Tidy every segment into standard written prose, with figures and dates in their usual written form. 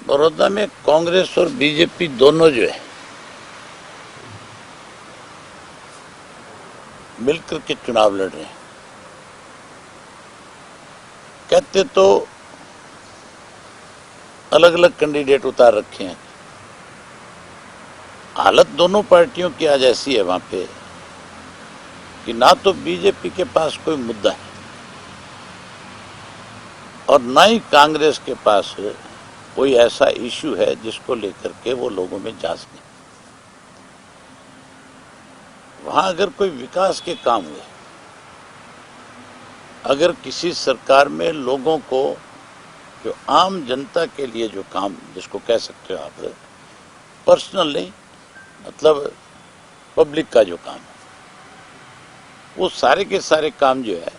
बड़ौदा में कांग्रेस और बीजेपी दोनों जो है मिलकर के चुनाव लड़ रहे हैं। कहते तो अलग अलग कैंडिडेट उतार रखे हैं। हालत दोनों पार्टियों की आज ऐसी है वहां पे कि ना तो बीजेपी के पास कोई मुद्दा है और ना ही कांग्रेस के पास कोई ऐसा इश्यू है जिसको लेकर के वो लोगों में जा सके। वहां अगर कोई विकास के काम हुए, अगर किसी सरकार में लोगों को जो आम जनता के लिए जो काम, जिसको कह सकते हो आप पर्सनल नहीं, मतलब पब्लिक का जो काम है, वो सारे के सारे काम जो है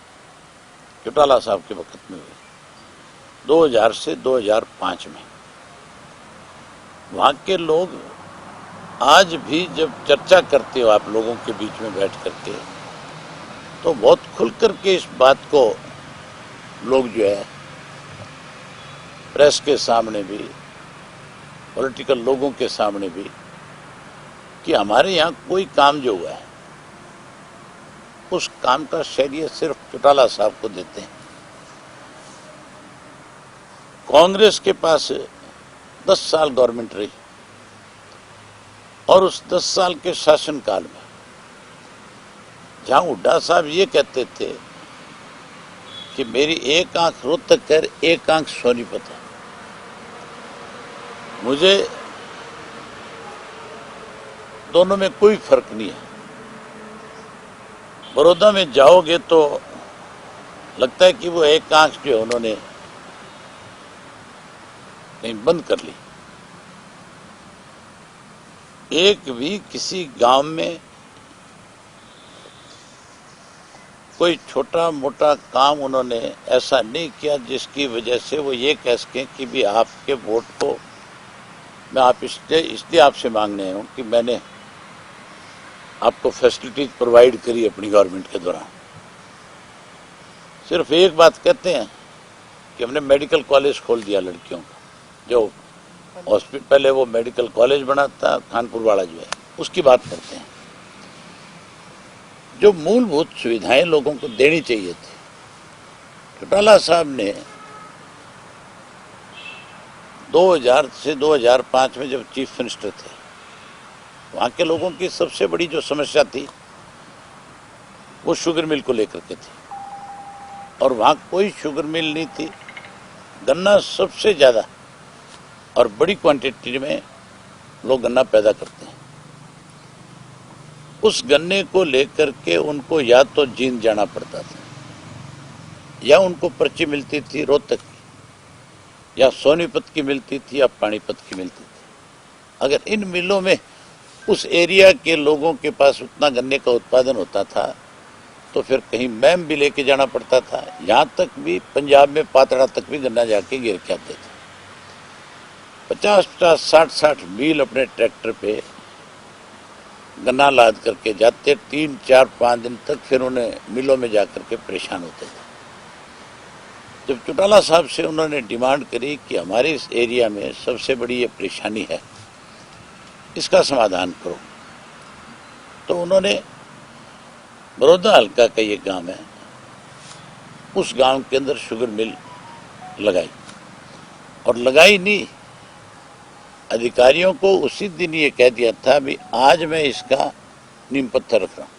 चौटाला साहब के वक्त में हुए 2000 से 2005 में। वहां के लोग आज भी जब चर्चा करते हो आप लोगों के बीच में बैठ करके, तो बहुत खुल करके इस बात को लोग जो है प्रेस के सामने भी, पॉलिटिकल लोगों के सामने भी, कि हमारे यहाँ कोई काम जो हुआ है उस काम का श्रेय सिर्फ चौटाला साहब को देते हैं। कांग्रेस के पास 10 साल गवर्नमेंट रही और उस 10 साल के शासनकाल में जहां हुड्डा साहब ये कहते थे कि मेरी एक आंख रोहतक है, एक आंख सोनीपत है, मुझे दोनों में कोई फर्क नहीं है। बड़ौदा में जाओगे तो लगता है कि वो एक आंख जो है उन्होंने कहीं बंद कर ली। एक भी किसी गांव में कोई छोटा मोटा काम उन्होंने ऐसा नहीं किया जिसकी वजह से वो ये कह सकें कि भी आपके वोट को मैं आप इसलिए आपसे मांगने हूं कि मैंने आपको फैसिलिटीज प्रोवाइड करी अपनी गवर्नमेंट के दौरान। सिर्फ एक बात कहते हैं कि हमने मेडिकल कॉलेज खोल दिया लड़कियों का, जो हॉस्पिटल पहले वो मेडिकल कॉलेज बना था खानपुर वाला जो है, उसकी बात करते हैं। जो मूलभूत सुविधाएं लोगों को देनी चाहिए थी, चौटाला साहब ने 2000 से 2005 में जब चीफ मिनिस्टर थे, वहां के लोगों की सबसे बड़ी जो समस्या थी वो शुगर मिल को लेकर के थी, और वहां कोई शुगर मिल नहीं थी। गन्ना सबसे ज्यादा और बड़ी क्वांटिटी में लोग गन्ना पैदा करते हैं। उस गन्ने को लेकर के उनको या तो जींद जाना पड़ता था, या उनको पर्ची मिलती थी रोहतक की, या सोनीपत की मिलती थी, या पानीपत की मिलती थी। अगर इन मिलों में उस एरिया के लोगों के पास उतना गन्ने का उत्पादन होता था तो फिर कहीं मैम भी लेके जाना पड़ता था। यहां तक भी पंजाब में पातड़ा तक भी गन्ना जाके गिर के आते थे। 50-50, 60-60 मील अपने ट्रैक्टर पे गन्ना लाद करके जाते, 3, 4, 5 दिन तक फिर उन्हें मिलों में जाकर के परेशान होते थे। जब चौटाला साहब से उन्होंने डिमांड करी कि हमारे इस एरिया में सबसे बड़ी ये परेशानी है, इसका समाधान करो, तो उन्होंने बड़ौदा हल्का का ये गांव है, उस गांव के अंदर शुगर मिल लगाई। और लगाई नहीं, अधिकारियों को उसी दिन ये कह दिया था भी आज मैं इसका नींव पत्थर रख रहा हूं।